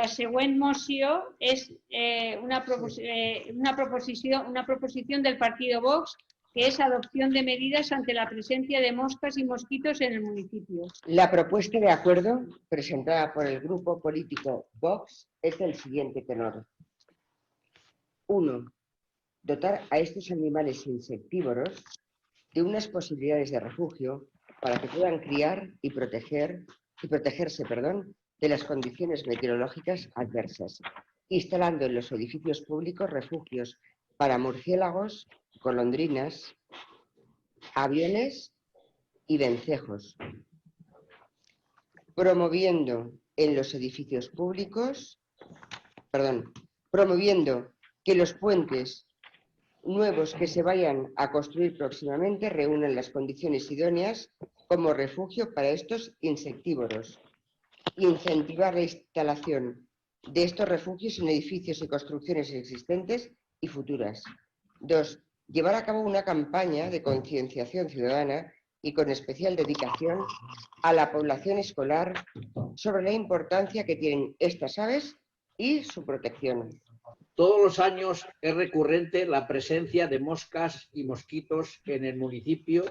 la següent moció es una proposición del partido Vox, que es adopción de medidas ante la presencia de moscas y mosquitos en el municipio. La propuesta de acuerdo presentada por el grupo político Vox es del siguiente tenor. 1. Dotar a estos animales insectívoros de unas posibilidades de refugio para que puedan criar y protegerse de las condiciones meteorológicas adversas, instalando en los edificios públicos refugios para murciélagos, golondrinas, aviones y vencejos, promoviendo que los puentes nuevos que se vayan a construir próximamente reúnan las condiciones idóneas como refugio para estos insectívoros. Incentivar la instalación de estos refugios en edificios y construcciones existentes y futuras. 2. Llevar a cabo una campaña de concienciación ciudadana y con especial dedicación a la población escolar sobre la importancia que tienen estas aves y su protección. Todos los años es recurrente la presencia de moscas y mosquitos en el municipio,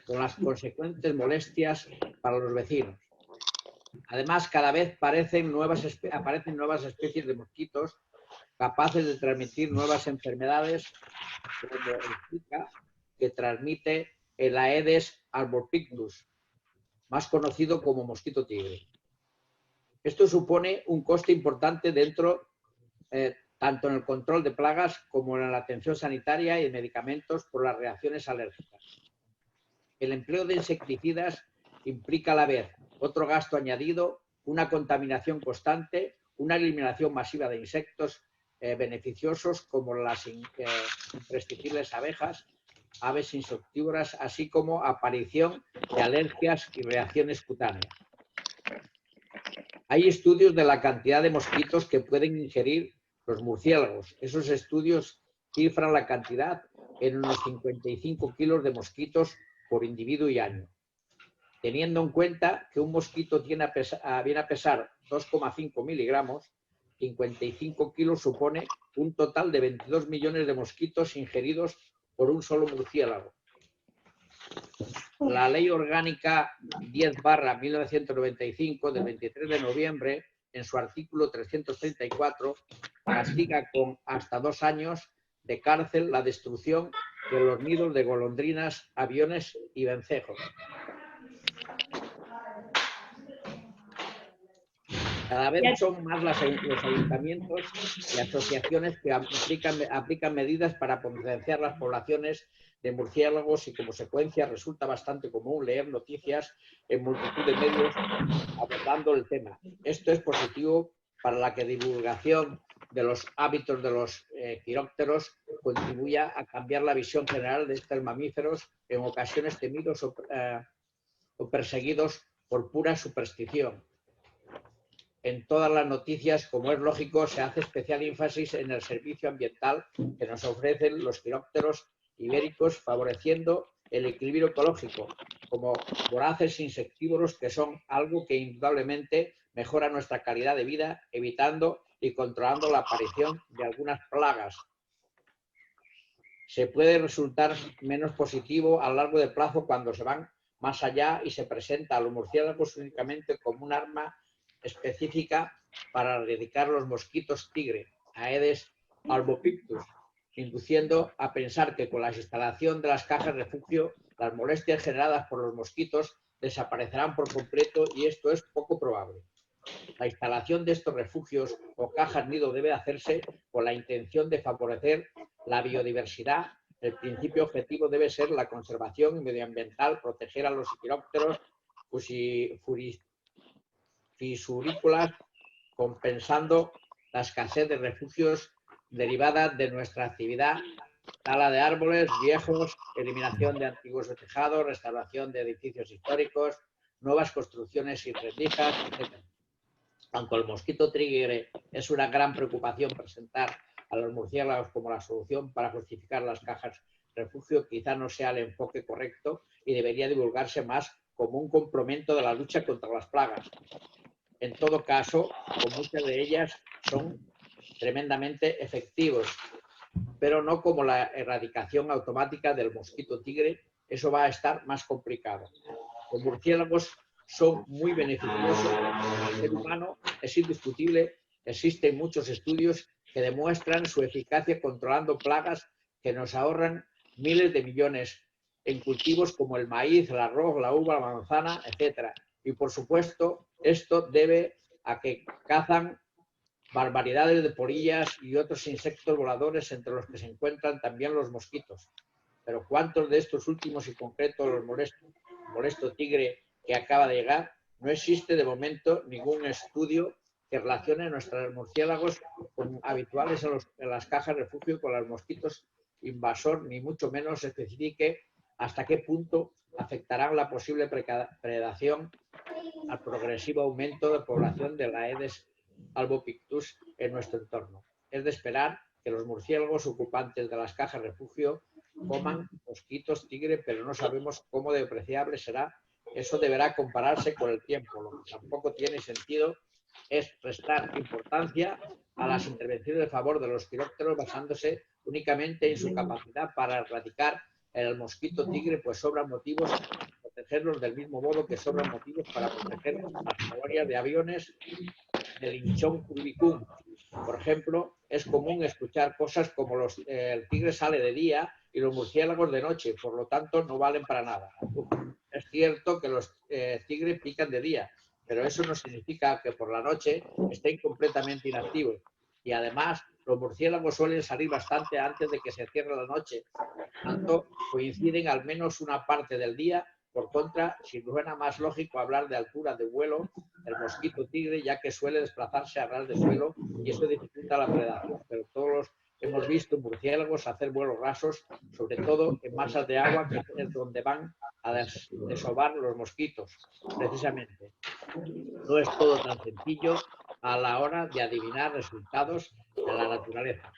con las consecuentes molestias para los vecinos. Además, cada vez aparecen nuevas especies de mosquitos capaces de transmitir nuevas enfermedades, como el Zika, que transmite el Aedes albopictus, más conocido como mosquito tigre. Esto supone un coste importante tanto en el control de plagas como en la atención sanitaria y de medicamentos por las reacciones alérgicas. El empleo de insecticidas implica a la vez otro gasto añadido, una contaminación constante, una eliminación masiva de insectos beneficiosos como las imprescindibles abejas, aves insectívoras, así como aparición de alergias y reacciones cutáneas. Hay estudios de la cantidad de mosquitos que pueden ingerir los murciélagos. Esos estudios cifran la cantidad en unos 55 kilos de mosquitos por individuo y año. Teniendo en cuenta que un mosquito viene a pesar 2,5 miligramos, 55 kilos supone un total de 22 millones de mosquitos ingeridos por un solo murciélago. La Ley Orgánica 10/1995 del 23 de noviembre, en su artículo 334, castiga con hasta 2 años de cárcel la destrucción de los nidos de golondrinas, aviones y vencejos. Cada vez son más los ayuntamientos y asociaciones que aplican medidas para potenciar las poblaciones de murciélagos y, como consecuencia, resulta bastante común leer noticias en multitud de medios abordando el tema. Esto es positivo para la que divulgación de los hábitos de los quirópteros contribuya a cambiar la visión general de estos mamíferos, en ocasiones temidos o perseguidos por pura superstición. En todas las noticias, como es lógico, se hace especial énfasis en el servicio ambiental que nos ofrecen los quirópteros ibéricos, favoreciendo el equilibrio ecológico, como voraces insectívoros que son algo que indudablemente mejora nuestra calidad de vida, evitando y controlando la aparición de algunas plagas. Se puede resultar menos positivo a lo largo del plazo cuando se van más allá y se presenta a los murciélagos únicamente como un arma específica para erradicar los mosquitos tigre, Aedes albopictus, induciendo a pensar que con la instalación de las cajas refugio las molestias generadas por los mosquitos desaparecerán por completo, y esto es poco probable. La instalación de estos refugios o cajas nido debe hacerse con la intención de favorecer la biodiversidad. El principio objetivo debe ser la conservación medioambiental, proteger a los quirópteros fisurícolas, compensando la escasez de refugios derivada de nuestra actividad: tala de árboles viejos, eliminación de antiguos tejados, restauración de edificios históricos, nuevas construcciones y rendijas, etc. Aunque el mosquito tigre es una gran preocupación presentar a los murciélagos como la solución para justificar las cajas refugio, quizá no sea el enfoque correcto y debería divulgarse más como un complemento de la lucha contra las plagas. En todo caso, con muchas de ellas son tremendamente efectivos, pero no como la erradicación automática del mosquito tigre. Eso va a estar más complicado. Los murciélagos son muy beneficiosos para el ser humano, es indiscutible. Existen muchos estudios que demuestran su eficacia controlando plagas que nos ahorran miles de millones en cultivos como el maíz, el arroz, la uva, la manzana, etc. Y por supuesto, esto debe a que cazan barbaridades de polillas y otros insectos voladores, entre los que se encuentran también los mosquitos. Pero ¿cuántos de estos últimos, y concreto los molesto tigre que acaba de llegar? No existe de momento ningún estudio que relacione nuestros murciélagos con habituales en las cajas de refugio con los mosquitos invasor, ni mucho menos especifique hasta qué punto afectarán la posible predación al progresivo aumento de población de la Aedes albopictus en nuestro entorno. Es de esperar que los murciélagos ocupantes de las cajas de refugio coman mosquitos tigre, pero no sabemos cómo de apreciable será. Eso deberá compararse con el tiempo. Lo que tampoco tiene sentido es restar importancia a las intervenciones a favor de los quirópteros basándose únicamente en su capacidad para erradicar el mosquito tigre, pues sobran motivos para protegerlos del mismo modo que sobran motivos para proteger las colonias de aviones del Inchon urbicum. Por ejemplo, es común escuchar cosas como el tigre sale de día y los murciélagos de noche, por lo tanto no valen para nada. Es cierto que los tigres pican de día, pero eso no significa que por la noche estén completamente inactivos. Y además, los murciélagos suelen salir bastante antes de que se cierre la noche. Por tanto, coinciden al menos una parte del día. Por contra, si suena más lógico hablar de altura de vuelo, el mosquito tigre, ya que suele desplazarse a ras de suelo y eso dificulta la predación. Pero todos hemos visto murciélagos hacer vuelos rasos, sobre todo en masas de agua, que es donde van a desovar los mosquitos, precisamente. No es todo tan sencillo a la hora de adivinar resultados de la naturaleza.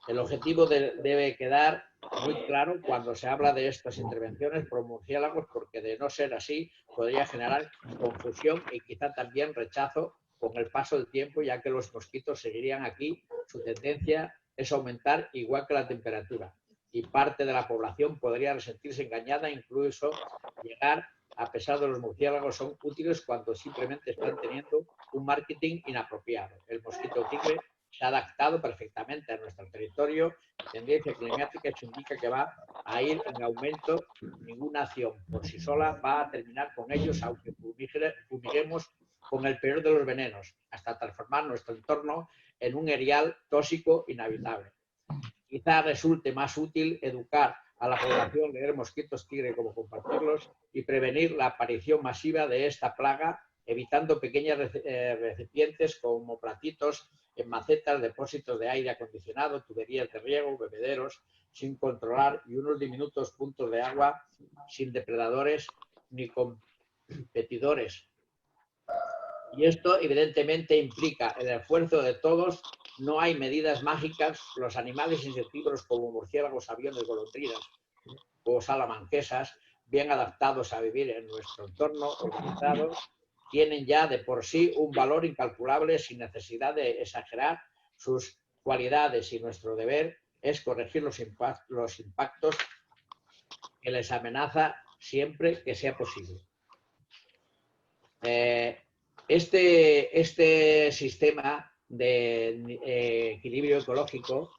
El objetivo debe quedar muy claro cuando se habla de estas intervenciones por murciélagos, porque de no ser así podría generar confusión y quizá también rechazo con el paso del tiempo, ya que los mosquitos seguirían aquí. Su tendencia es aumentar igual que la temperatura y parte de la población podría resentirse engañada, incluso llegar, a pesar de los murciélagos son útiles cuando simplemente están teniendo un marketing inapropiado. El mosquito tigre se ha adaptado perfectamente a nuestro territorio. La tendencia climática indica que va a ir en aumento. Ninguna acción por sí sola va a terminar con ellos, aunque fumiguemos con el peor de los venenos, hasta transformar nuestro entorno en un erial tóxico inhabitable. Quizá resulte más útil educar a la población, leer mosquitos tigre, como compartirlos y prevenir la aparición masiva de esta plaga, evitando pequeños recipientes como platitos en macetas, depósitos de aire acondicionado, tuberías de riego, bebederos sin controlar y unos diminutos puntos de agua sin depredadores ni competidores. Y esto evidentemente implica el esfuerzo de todos. No hay medidas mágicas. Los animales insectívoros como murciélagos, aviones, golondrinas o salamanquesas, bien adaptados a vivir en nuestro entorno organizado, tienen ya de por sí un valor incalculable sin necesidad de exagerar sus cualidades, y nuestro deber es corregir los impactos que les amenaza siempre que sea posible. Este sistema de equilibrio ecológico,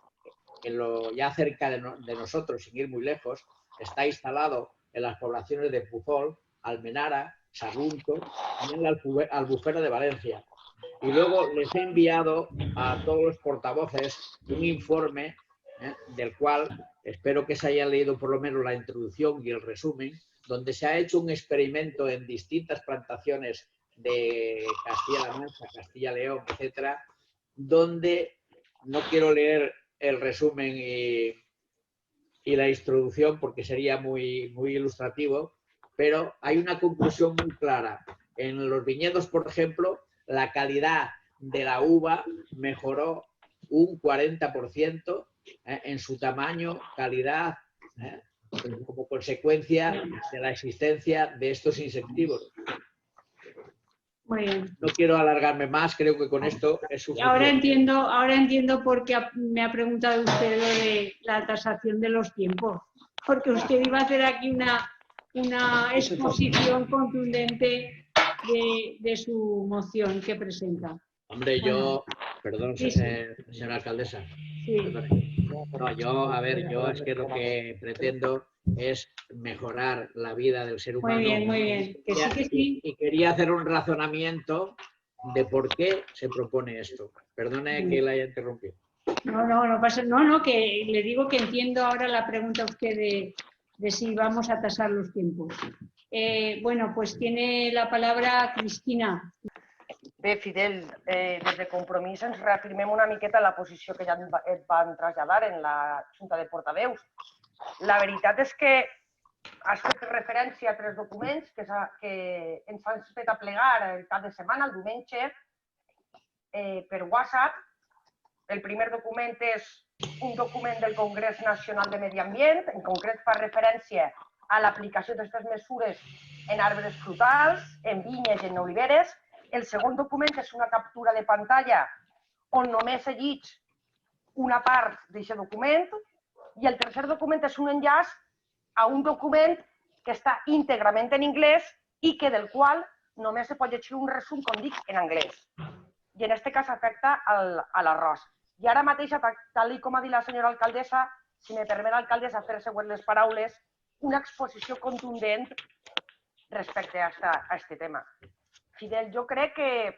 ya cerca de nosotros, sin ir muy lejos, está instalado en las poblaciones de Puzol, Almenara, Sagunto y en la Albufera de Valencia. Y luego les he enviado a todos los portavoces un informe del cual espero que se haya leído por lo menos la introducción y el resumen, donde se ha hecho un experimento en distintas plantaciones de Castilla-La Mancha, Castilla-León, etcétera, donde no quiero leer el resumen y la introducción porque sería muy ilustrativo, pero hay una conclusión muy clara. En los viñedos, por ejemplo, la calidad de la uva mejoró un 40% en su tamaño, calidad, como consecuencia de la existencia de estos insectívoros. Muy bien. No quiero alargarme más, creo que con esto es suficiente. Ahora entiendo por qué me ha preguntado usted lo de la tasación de los tiempos. Porque usted iba a hacer aquí una exposición contundente de su moción que presenta. Hombre, yo, perdón, Sí, sí. señora alcaldesa, Sí. perdone. No, yo es que lo que pretendo es mejorar la vida del ser humano. Muy bien. Que sí, que sí. Y quería hacer un razonamiento de por qué se propone esto. Perdone que la haya interrumpido. No pasa, no, que le digo que entiendo ahora la pregunta a usted de si vamos a tasar los tiempos. Bueno, pues tiene la palabra Cristina. Bé, Fidel, des de Compromís ens reafirmem una miqueta la posició que ja et van traslladar en la Junta de Portaveus. La veritat és que has fet referència a 3 documents que ens han fet aplegar el cap de setmana, el diumenge, per WhatsApp. El primer document és un document del Congrés Nacional de Medi Ambient, en concret fa referència a l'aplicació d'aquestes mesures en arbres frutals, en vinyes i en oliveres. El segon document és una captura de pantalla on només he llit una part d'aquest document i el tercer document és un enllaç a un document que està íntegrament en anglès i que del qual només se pot llegir un resum, com dic, en anglès. I en aquest cas afecta a l'arròs. I ara mateix, tal com ha dit la senyora alcaldessa, si me permet l'alcaldessa fer següent les paraules, una exposició contundent respecte a aquest tema. Fidel, jo crec que,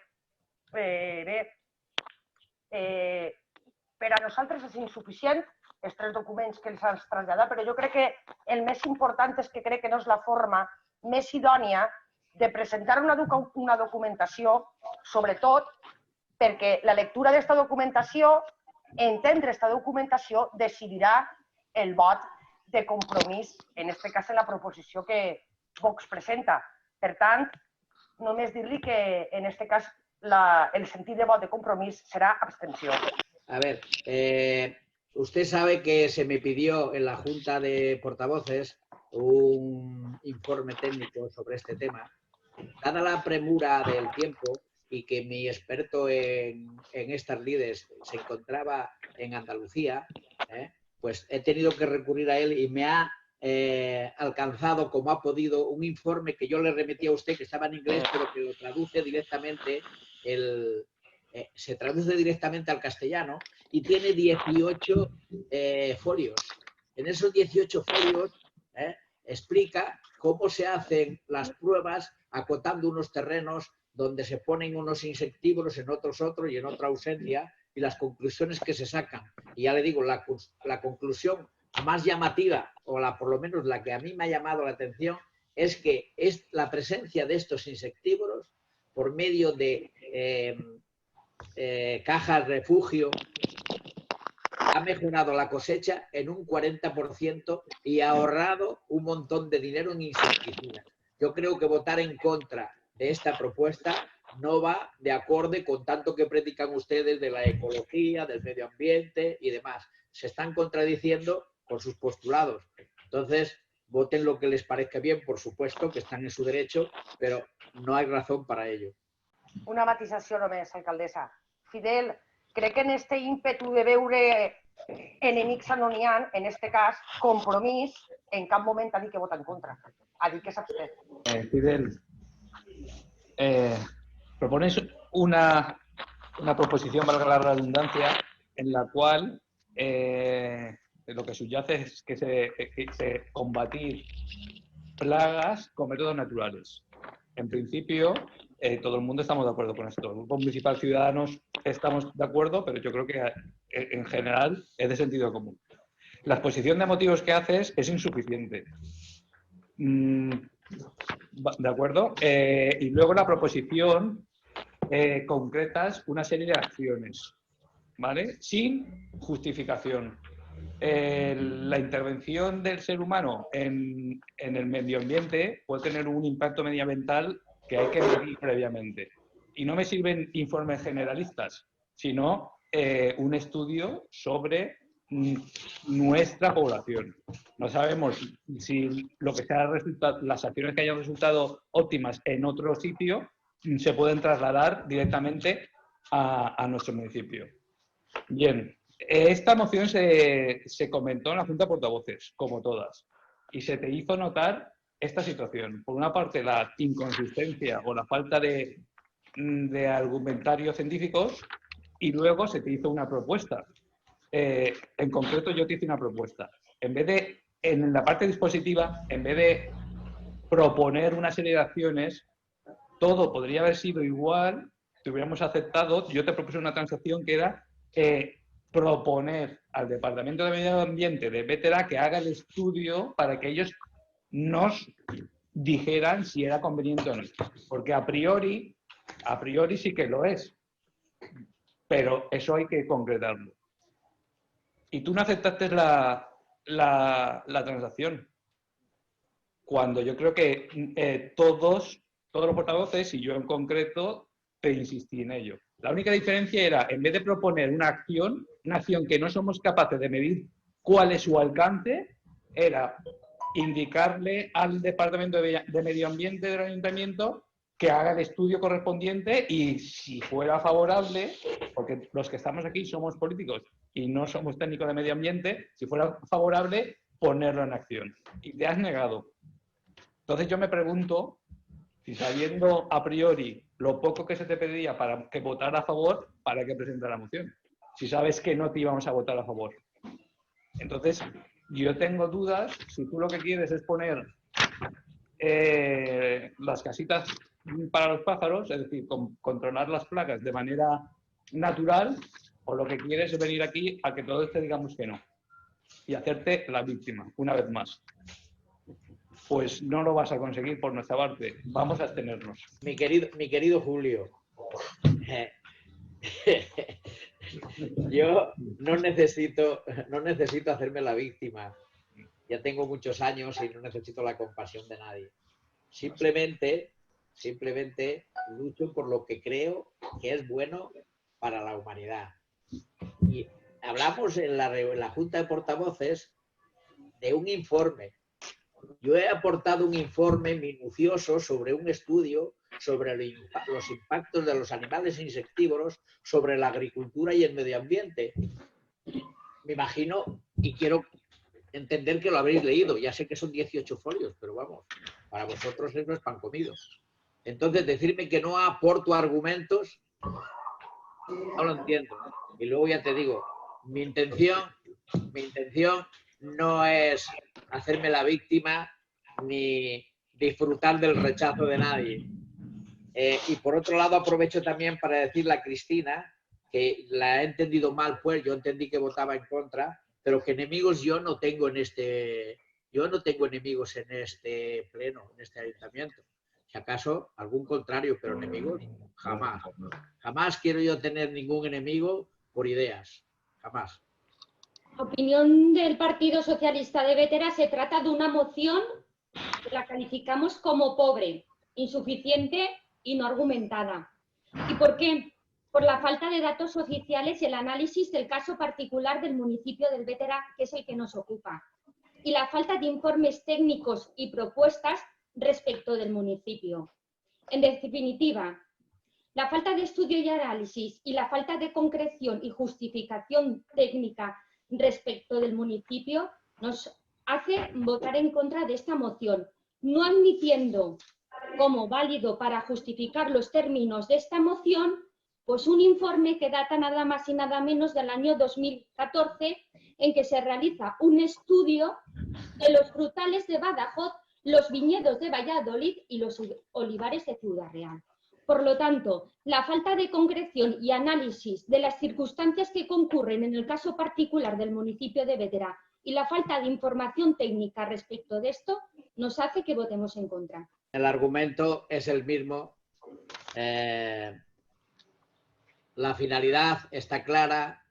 per a nosaltres és insuficient els 3 documents que ens han traslladat, però jo crec que el més important és que crec que no és la forma més idònia de presentar una documentació, sobretot perquè la lectura d'aquesta documentació, entendre aquesta documentació, decidirà el vot de Compromís, en aquest cas en la proposició que Vox presenta. Per tant, només dir-li que en aquest cas el sentit de vot de Compromís será abstención. A ver, usted sabe que se me pidió en la Junta de Portavoces un informe técnico sobre este tema. Dada la premura del tiempo y que mi experto en estas lides se encontraba en Andalucía, pues he tenido que recurrir a él y me ha alcanzado, como ha podido, un informe que yo le remití a usted, que estaba en inglés, pero que lo traduce directamente, se traduce directamente al castellano y tiene 18 folios. En esos 18 folios explica cómo se hacen las pruebas acotando unos terrenos donde se ponen unos insectívoros, en otros y en otra ausencia, y las conclusiones que se sacan. Y ya le digo, la conclusión más llamativa, o por lo menos la que a mí me ha llamado la atención, es que es la presencia de estos insectívoros por medio de cajas refugio ha mejorado la cosecha en un 40% y ha ahorrado un montón de dinero en insecticidas. Yo creo que votar en contra de esta propuesta no va de acorde con tanto que predican ustedes de la ecología, del medio ambiente y demás. Se están contradiciendo con sus postulados. Entonces, voten lo que les parezca bien, por supuesto, que están en su derecho, pero no hay razón para ello. Una matisació només, alcaldessa. Fidel, crec que en este ímpetu de veure enemics no n'hi ha, en este cas, Compromís, en cap moment ha dit que vota en contra. Ha dit que s'abstén. Fidel, propones una proposición, valga la redundancia, en la cual lo que subyace es que se combatir plagas con métodos naturales. En principio, todo el mundo estamos de acuerdo con esto. El Grupo Municipal Ciudadanos estamos de acuerdo, pero yo creo que en general es de sentido común. La exposición de motivos que haces es insuficiente. ¿De acuerdo? Y luego la proposición concretas una serie de acciones, ¿vale? Sin justificación. La intervención del ser humano en el medio ambiente puede tener un impacto medioambiental que hay que medir previamente. Y no me sirven informes generalistas, sino un estudio sobre nuestra población. No sabemos si lo que sea las acciones que hayan resultado óptimas en otro sitio se pueden trasladar directamente a nuestro municipio. Bien, esta moción se comentó en la Junta de Portavoces, como todas, y se te hizo notar esta situación. Por una parte, la inconsistencia o la falta de argumentarios científicos, y luego se te hizo una propuesta. En concreto, yo te hice una propuesta. En vez de, en la parte dispositiva, en vez de proponer una serie de acciones, todo podría haber sido igual, te hubiéramos aceptado. Yo te propuse una transacción que era proponer al Departamento de Medio Ambiente de Vétera que haga el estudio para que ellos nos dijeran si era conveniente o no. Porque a priori sí que lo es, pero eso hay que concretarlo. Y tú no aceptaste la transacción, cuando yo creo que todos los portavoces, y yo en concreto, te insistí en ello. La única diferencia era, en vez de proponer una acción que no somos capaces de medir cuál es su alcance, era indicarle al Departamento de Medio Ambiente del Ayuntamiento que haga el estudio correspondiente y, si fuera favorable, porque los que estamos aquí somos políticos y no somos técnicos de medio ambiente, si fuera favorable, ponerlo en acción. Y te has negado. Entonces yo me pregunto si, sabiendo a priori lo poco que se te pedía para que votara a favor, ¿para qué presentar la moción? Si sabes que no te íbamos a votar a favor. Entonces, yo tengo dudas, si tú lo que quieres es poner las casitas para los pájaros, es decir, controlar las plagas de manera natural, o lo que quieres es venir aquí a que todos te digamos que no y hacerte la víctima, una vez más. Pues no lo vas a conseguir por nuestra parte. Vamos a abstenernos. Mi querido Julio, yo no necesito hacerme la víctima. Ya tengo muchos años y no necesito la compasión de nadie. Simplemente lucho por lo que creo que es bueno para la humanidad. Y hablamos en la Junta de Portavoces de un informe. Yo he aportado un informe minucioso sobre un estudio sobre los impactos de los animales insectívoros sobre la agricultura y el medio ambiente. Me imagino y quiero entender que lo habréis leído. Ya sé que son 18 folios, pero vamos, para vosotros eso es pan comido. Entonces, decirme que no aporto argumentos, no lo entiendo. Y luego ya te digo, mi intención no es hacerme la víctima ni disfrutar del rechazo de nadie. Y por otro lado, aprovecho también para decirle a Cristina, que la he entendido mal, pues yo entendí que votaba en contra, pero que enemigos yo no tengo en este pleno, en este ayuntamiento. Si acaso, algún contrario, pero enemigos, jamás. Jamás quiero yo tener ningún enemigo por ideas. Jamás. Opinión del Partido Socialista de Vétera, se trata de una moción que la calificamos como pobre, insuficiente y no argumentada. ¿Y por qué? Por la falta de datos oficiales y el análisis del caso particular del municipio del Vétera, que es el que nos ocupa, y la falta de informes técnicos y propuestas respecto del municipio. En definitiva, la falta de estudio y análisis y la falta de concreción y justificación técnica respecto del municipio nos hace votar en contra de esta moción, no admitiendo como válido para justificar los términos de esta moción pues un informe que data nada más y nada menos del año 2014, en que se realiza un estudio de los frutales de Badajoz, los viñedos de Valladolid y los olivares de Ciudad Real. Por lo tanto, la falta de concreción y análisis de las circunstancias que concurren en el caso particular del municipio de Vétera y la falta de información técnica respecto de esto nos hace que votemos en contra. El argumento es el mismo. La finalidad está clara.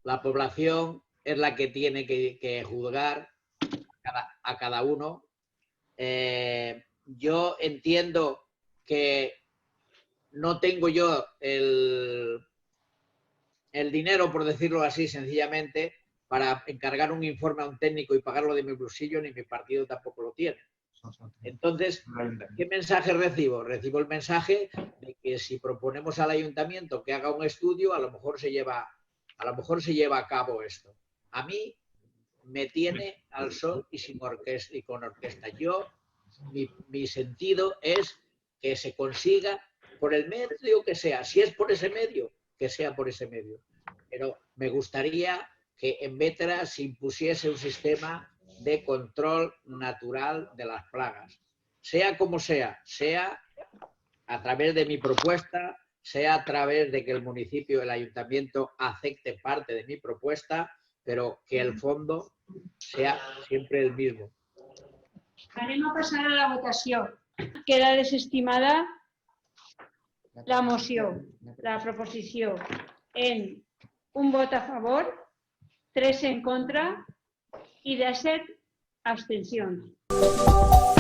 La población es la que tiene que juzgar a cada uno. Yo entiendo que no tengo yo el dinero, por decirlo así, sencillamente, para encargar un informe a un técnico y pagarlo de mi bolsillo, ni mi partido tampoco lo tiene. Entonces, ¿qué mensaje recibo? Recibo el mensaje de que si proponemos al ayuntamiento que haga un estudio, a lo mejor se lleva a cabo esto. A mí me tiene al sol y sin orquesta y con orquesta. Mi sentido es que se consiga por el medio que sea. Si es por ese medio, que sea por ese medio. Pero me gustaría que en Bétera se impusiese un sistema de control natural de las plagas. Sea como sea a través de mi propuesta, sea a través de que el municipio, el ayuntamiento acepte parte de mi propuesta, pero que el fondo sea siempre el mismo. Anem a passar a la votació. Queda desestimada la moció, la proposició, en un vot a favor, 3 en contra i 17 abstencions.